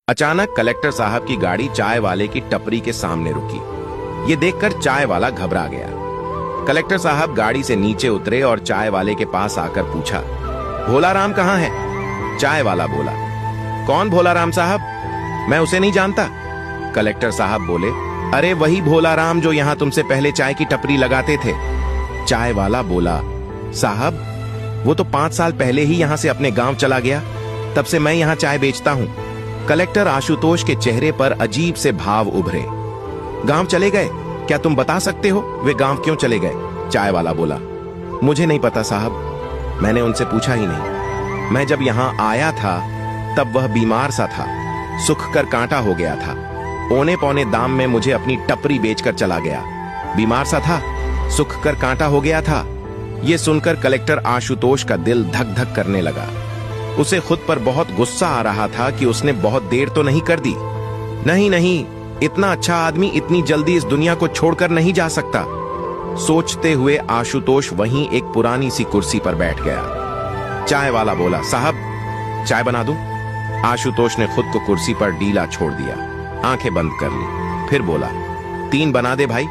अचानक कलेक्टर साहब की गाड़ी चाय वाले की टपरी के सामने रुकी। ये देखकर चाय वाला घबरा गया। कलेक्टर साहब गाड़ी से नीचे उतरे और चाय वाले के पास आकर पूछा, भोलाराम कहाँ है? चाय वाला बोला, कौन भोलाराम साहब? मैं उसे नहीं जानता। कलेक्टर साहब बोले, अरे वही भोलाराम जो यहां तुमसे पहले चाय की टपरी लगाते थे। चाय वाला बोला, साहब वो तो 5 साल पहले ही यहां से अपने गांव चला गया, तब से मैं यहां चाय बेचता हूं। कलेक्टर आशुतोष के चेहरे पर अजीब से भाव उभरे। गांव चले गए? क्या तुम बता सकते हो वे गांव क्यों चले गए? चाय वाला बोला, मुझे नहीं पता साहब, मैंने उनसे पूछा ही नहीं। मैं जब यहां आया था तब वह बीमार सा था, सुख कर कांटा हो गया था। औने पौने दाम में मुझे अपनी टपरी बेचकर चला गया। बीमार सा था, सुख कर कांटा हो गया था। यह सुनकर कलेक्टर आशुतोष का दिल धक धक करने लगा। उसे खुद पर बहुत गुस्सा आ रहा था कि उसने बहुत देर तो नहीं कर दी। नहीं नहीं, इतना अच्छा आदमी इतनी जल्दी इस दुनिया को छोड़कर नहीं जा सकता। सोचते हुए आशुतोष वहीं एक पुरानी सी कुर्सी पर बैठ गया। चाय वाला बोला, साहब चाय बना दूं? आशुतोष ने खुद को कुर्सी पर डीला छोड़ दिया, आंखें बंद कर ली, फिर बोला, 3 बना दे भाई।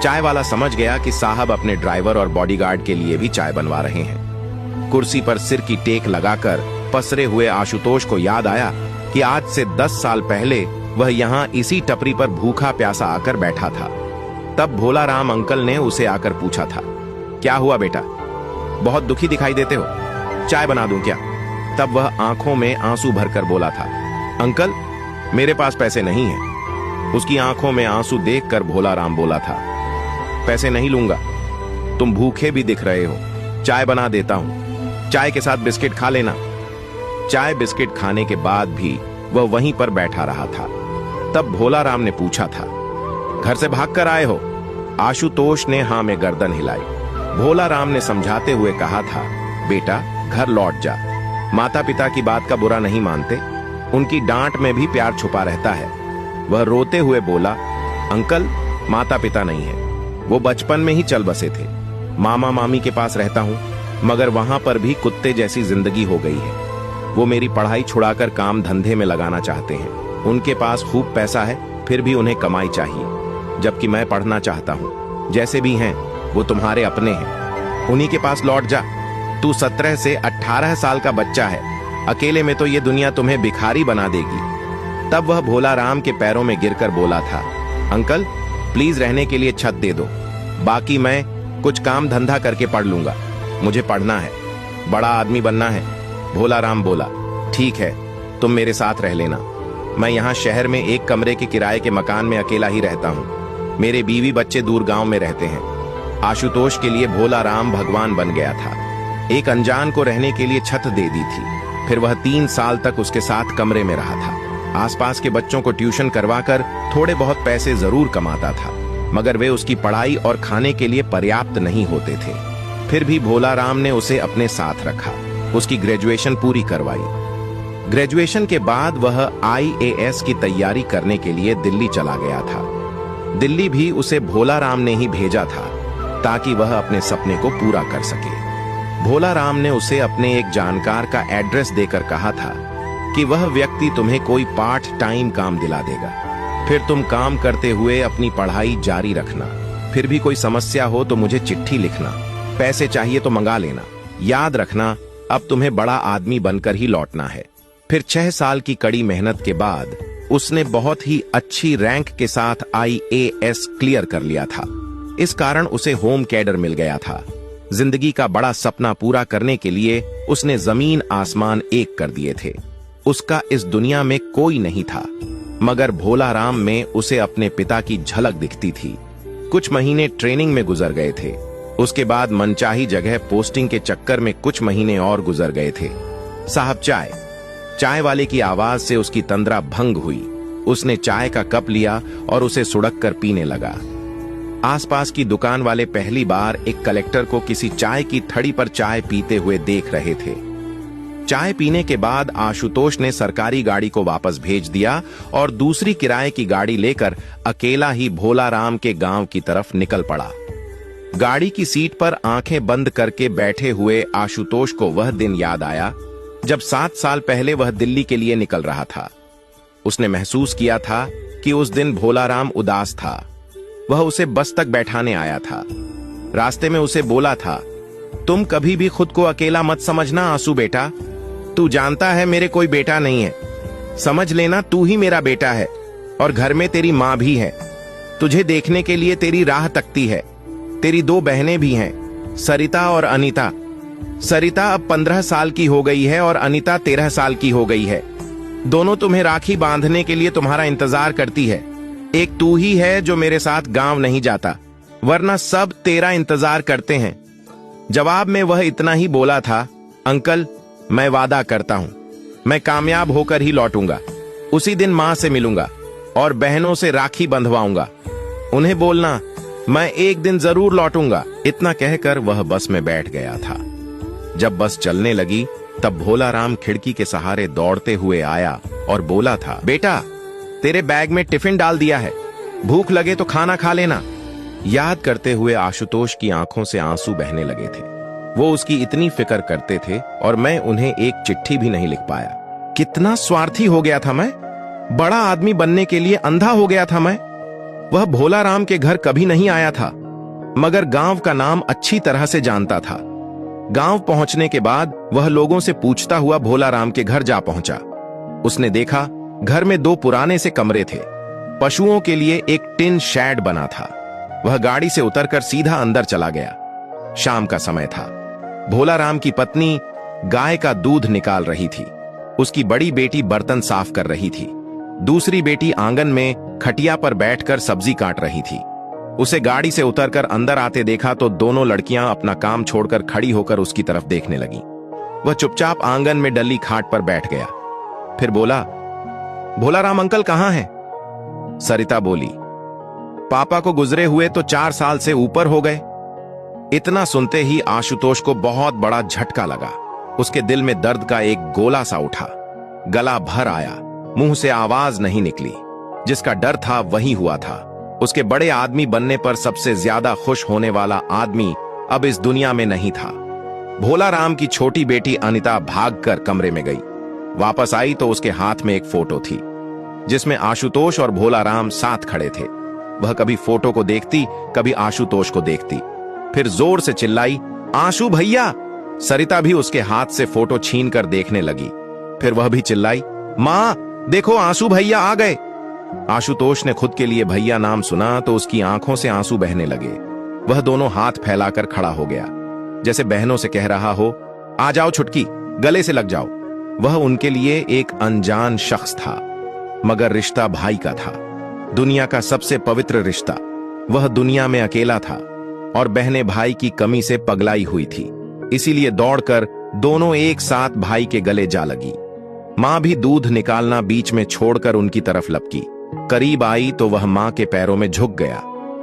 चाय वाला समझ गया कि साहब अपने ड्राइवर और बॉडीगार्ड के लिए भी चाय बनवा रहे हैं। कुर्सी पर सिर की टेक लगाकर पसरे हुए आशुतोष को याद आया कि आज से 10 साल पहले वह यहां इसी टपरी पर भूखा प्यासा आकर बैठा था। तब भोलाराम अंकल ने उसे आकर पूछा था, क्या हुआ बेटा, बहुत दुखी दिखाई देते हो, चाय बना दूं क्या? तब वह आंखों में आंसू भरकर बोला था, अंकल मेरे पास पैसे नहीं हैं। उसकी आंखों में आंसू देखकर भोलाराम बोला था, पैसे नहीं लूंगा, तुम भूखे भी दिख रहे हो, चाय बना देता हूं, चाय के साथ बिस्किट खा लेना। चाय बिस्किट खाने के बाद भी वह वहीं पर बैठा रहा था। तब भोलाराम ने पूछा था, घर से भागकर आए हो? आशुतोष ने हां में गर्दन हिलाई। भोलाराम ने समझाते हुए कहा था, बेटा घर लौट जा, माता पिता की बात का बुरा नहीं मानते, उनकी डांट में भी प्यार छुपा रहता है। वह रोते हुए बोला, अंकल माता पिता नहीं है, वो बचपन में ही चल बसे थे। मामा मामी के पास रहता हूं, मगर वहां पर भी कुत्ते जैसी जिंदगी हो गई है। वो मेरी पढ़ाई छुड़ाकर काम धंधे में लगाना चाहते हैं। उनके पास खूब पैसा है, फिर भी उन्हें कमाई चाहिए, जबकि मैं पढ़ना चाहता हूं। जैसे भी हैं वो तुम्हारे अपने हैं, उन्हीं के पास लौट जा। तू 17 से 18 साल का बच्चा है, अकेले में तो ये दुनिया तुम्हें भिखारी बना देगी। तब वह भोलाराम के पैरों में गिरकर बोला था, अंकल प्लीज रहने के लिए छत दे दो, बाकी मैं कुछ काम धंधा करके पढ़ लूंगा, मुझे पढ़ना है, बड़ा आदमी बनना है। भोलाराम बोला, ठीक है तुम मेरे साथ रह लेना, मैं यहाँ शहर में एक कमरे के किराए के मकान में अकेला ही रहता हूँ, मेरे बीवी बच्चे दूर गांव में रहते हैं। आशुतोष के लिए भोलाराम भगवान बन गया था। एक अनजान को रहने के लिए छत दे दी थी। फिर वह 3 साल तक उसके साथ कमरे में रहा था। आसपास के बच्चों को ट्यूशन करवाकर थोड़े बहुत पैसे जरूर कमाता था, मगर वे उसकी पढ़ाई और खाने के लिए पर्याप्त नहीं होते थे। फिर भी भोलाराम ने उसे अपने साथ रखा, उसकी ग्रेजुएशन पूरी करवाई। ग्रेजुएशन के बाद वह IAS की तैयारी करने के लिए दिल्ली चला गया था। दिल्ली भी उसे भोलाराम ने ही भेजा था, ताकि वह अपने सपने को पूरा कर सके। भोलाराम ने उसे अपने एक जानकार का एड्रेस देकर कहा था कि वह व्यक्ति तुम्हें कोई पार्ट टाइम काम दिला देगा, फिर तुम काम करते हुए अपनी पढ़ाई जारी रखना। फिर भी कोई समस्या हो तो मुझे चिट्ठी लिखना, पैसे चाहिए तो मंगा लेना। याद रखना अब तुम्हें बड़ा आदमी बनकर ही लौटना है। फिर 6 साल की कड़ी मेहनत के बाद उसने बहुत ही अच्छी रैंक के साथ IAS क्लियर कर लिया था। इस कारण उसे होम कैडर मिल गया था। जिंदगी का बड़ा सपना पूरा करने के लिए उसने जमीन आसमान एक कर दिए थे। उसका इस दुनिया में कोई नहीं था, मगर भोलाराम में उसे अपने पिता की झलक दिखती थी। कुछ महीने ट्रेनिंग में गुजर गए थे। उसके बाद मनचाही जगह पोस्टिंग के चक्कर में कुछ महीने और गुजर गए थे। साहब चाय। चाय वाले की आवाज से उसकी तंद्रा भंग हुई। उसने चाय का कप लिया और उसे सुड़क कर पीने लगा। आसपास की दुकान वाले पहली बार एक कलेक्टर को किसी चाय की थड़ी पर चाय पीते हुए देख रहे थे। चाय पीने के बाद आशुतोष ने सरकारी गाड़ी को वापस भेज दिया और दूसरी किराए की गाड़ी लेकर अकेला ही भोलाराम के गांव की तरफ निकल पड़ा। गाड़ी की सीट पर आंखें बंद करके बैठे हुए आशुतोष को वह दिन याद आया जब 7 साल पहले वह दिल्ली के लिए निकल रहा था। उसने महसूस किया था कि उस दिन भोलाराम उदास था। वह उसे बस तक बैठाने आया था। रास्ते में उसे बोला था, तुम कभी भी खुद को अकेला मत समझना आंसू बेटा। तू जानता है मेरे कोई बेटा नहीं है। समझ लेना तू ही मेरा बेटा है और घर में तेरी माँ भी है। तुझे देखने के लिए तेरी राह तकती है। तेरी 2 बहनें भी हैं, सरिता और अनीता। सरिता अब 15 साल की हो गई है और अनीता 13 साल की हो गई है। दोनों तुम्हें राखी बांधने के लिए तुम्हारा इंतजार करती है। एक तू ही है जो मेरे साथ गांव नहीं जाता, वरना सब तेरा इंतजार करते हैं। जवाब में वह इतना ही बोला था, अंकल मैं वादा करता हूं, मैं कामयाब होकर ही लौटूंगा। उसी दिन मां से मिलूंगा और बहनों से राखी बंधवाऊंगा। उन्हें बोलना मैं एक दिन जरूर लौटूंगा। इतना कहकर वह बस में बैठ गया था। जब बस चलने लगी तब भोलाराम खिड़की के सहारे दौड़ते हुए आया और बोला था, बेटा तेरे बैग में टिफिन डाल दिया है, भूख लगे तो खाना खा लेना। याद करते हुए आशुतोष की आंखों से आंसू बहने लगे थे। वो उसकी इतनी फिक्र करते थे और मैं उन्हें एक चिट्ठी भी नहीं लिख पाया। कितना स्वार्थी हो गया था मैं। बड़ा आदमी बनने के लिए अंधा हो गया था मैं। वह भोलाराम के घर कभी नहीं आया था, मगर गांव का नाम अच्छी तरह से जानता था। गांव पहुंचने के बाद वह लोगों से पूछता हुआ भोलाराम के घर जा पहुंचा। उसने देखा घर में 2 पुराने से कमरे थे। पशुओं के लिए एक टिन शेड बना था। वह गाड़ी से उतरकर सीधा अंदर चला गया। शाम का समय था। भोलाराम की पत्नी गाय का दूध निकाल रही थी। उसकी बड़ी बेटी बर्तन साफ कर रही थी। दूसरी बेटी आंगन में खटिया पर बैठकर सब्जी काट रही थी। उसे गाड़ी से उतरकर अंदर आते देखा तो दोनों लड़कियां अपना काम छोड़कर खड़ी होकर उसकी तरफ देखने लगी। वह चुपचाप आंगन में डली खाट पर बैठ गया। फिर बोला, भोलाराम अंकल कहां हैं? सरिता बोली, पापा को गुजरे हुए तो 4 साल से ऊपर हो गए। इतना सुनते ही आशुतोष को बहुत बड़ा झटका लगा। उसके दिल में दर्द का एक गोला सा उठा। गला भर आया, मुंह से आवाज नहीं निकली। जिसका डर था वही हुआ था। उसके बड़े आदमी बनने पर सबसे ज्यादा खुश होने वाला आदमी अब इस दुनिया में नहीं था। भोलाराम की छोटी बेटी अनीता भागकर कमरे में गई। वापस आई तो उसके हाथ में एक फोटो थी जिसमें आशुतोष और भोलाराम साथ खड़े थे। वह कभी फोटो को देखती, कभी आशुतोष को देखती। फिर जोर से चिल्लाई, आशु भैया। सरिता भी उसके हाथ से फोटो छीनकर देखने लगी। फिर वह भी चिल्लाई, मां देखो आंसू भैया आ गए। आशुतोष ने खुद के लिए भैया नाम सुना तो उसकी आंखों से आंसू बहने लगे। वह दोनों हाथ फैलाकर खड़ा हो गया, जैसे बहनों से कह रहा हो, आ जाओ छुटकी, गले से लग जाओ। वह उनके लिए एक अनजान शख्स था, मगर रिश्ता भाई का था, दुनिया का सबसे पवित्र रिश्ता। वह दुनिया में अकेला था और बहनें भाई की कमी से पगलाई हुई थी। इसीलिए दौड़कर दोनों एक साथ भाई के गले जा लगी। मां भी दूध निकालना बीच में छोड़कर उनकी तरफ लपकी। करीब आई तो वह मां के पैरों में झुक गया।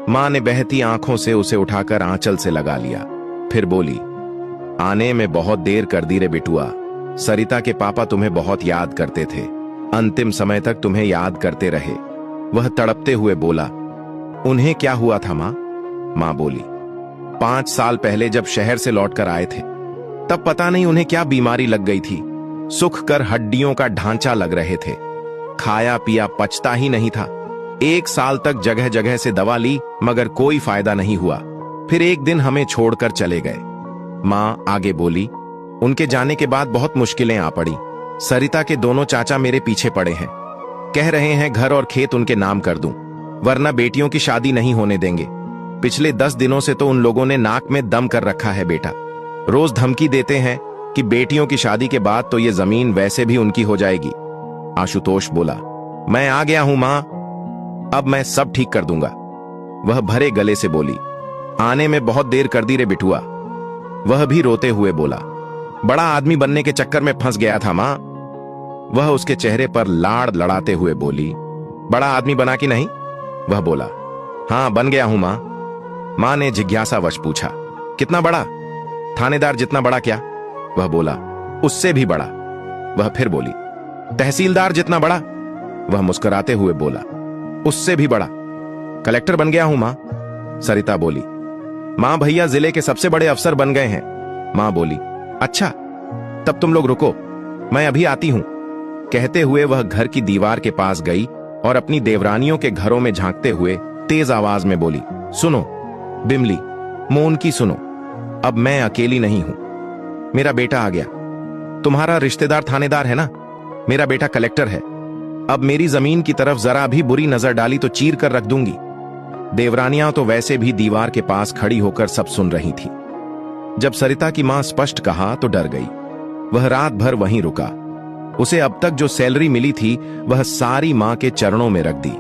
मां ने बहती आंखों से उसे उठाकर आंचल से लगा लिया। फिर बोली, आने में बहुत देर कर दी रे बिटुआ। सरिता के पापा तुम्हें बहुत याद करते थे, अंतिम समय तक तुम्हें याद करते रहे। वह तड़पते हुए बोला, उन्हें क्या हुआ था मां? मां बोली, 5 साल पहले जब शहर से लौटकर आए थे तब पता नहीं उन्हें क्या बीमारी लग गई थी। सुख कर हड्डियों का ढांचा लग रहे थे। खाया पिया पचता ही नहीं था। 1 साल तक जगह जगह से दवा ली मगर कोई फायदा नहीं हुआ। फिर एक दिन हमें छोड़कर चले गए। मां आगे बोली, उनके जाने के बाद बहुत मुश्किलें आ पड़ी। सरिता के दोनों चाचा मेरे पीछे पड़े हैं, कह रहे हैं घर और खेत उनके नाम कर दूं, वरना बेटियों की शादी नहीं होने देंगे। पिछले 10 दिनों से तो उन लोगों ने नाक में दम कर रखा है बेटा। रोज धमकी देते हैं कि बेटियों की शादी के बाद तो ये जमीन वैसे भी उनकी हो जाएगी। आशुतोष बोला, मैं आ गया हूं मां, अब मैं सब ठीक कर दूंगा। वह भरे गले से बोली, आने में बहुत देर कर दी रे बिटुआ। वह भी रोते हुए बोला, बड़ा आदमी बनने के चक्कर में फंस गया था मां। वह उसके चेहरे पर लाड़ लड़ाते हुए बोली, बड़ा आदमी बना कि नहीं? वह बोला, हां बन गया हूं मां। मां ने जिज्ञासावश पूछा, कितना बड़ा? थानेदार जितना बड़ा क्या? वह बोला, उससे भी बड़ा। वह फिर बोली, तहसीलदार जितना बड़ा? वह मुस्कुराते हुए बोला, उससे भी बड़ा। कलेक्टर बन गया हूं मां। सरिता बोली, मां भैया जिले के सबसे बड़े अफसर बन गए हैं। मां बोली, अच्छा तब तुम लोग रुको, मैं अभी आती हूं। कहते हुए वह घर की दीवार के पास गई और अपनी देवरानियों के घरों में झांकते हुए तेज आवाज में बोली, सुनो बिमली, मोन की सुनो, अब मैं अकेली नहीं हूं। मेरा बेटा आ गया। तुम्हारा रिश्तेदार थानेदार है ना, मेरा बेटा कलेक्टर है। अब मेरी जमीन की तरफ जरा भी बुरी नजर डाली तो चीर कर रख दूंगी। देवरानियां तो वैसे भी दीवार के पास खड़ी होकर सब सुन रही थी। जब सरिता की मां स्पष्ट कहा तो डर गई। वह रात भर वहीं रुका। उसे अब तक जो सैलरी मिली थी वह सारी मां के चरणों में रख दी।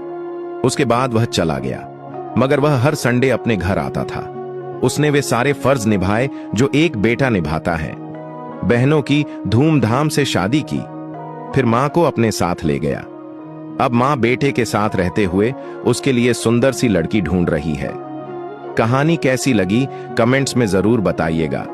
उसके बाद वह चला गया, मगर वह हर संडे अपने घर आता था। उसने वे सारे फर्ज निभाए जो एक बेटा निभाता है। बहनों की धूमधाम से शादी की, फिर मां को अपने साथ ले गया। अब मां बेटे के साथ रहते हुए उसके लिए सुंदर सी लड़की ढूंढ रही है। कहानी कैसी लगी कमेंट्स में जरूर बताइएगा।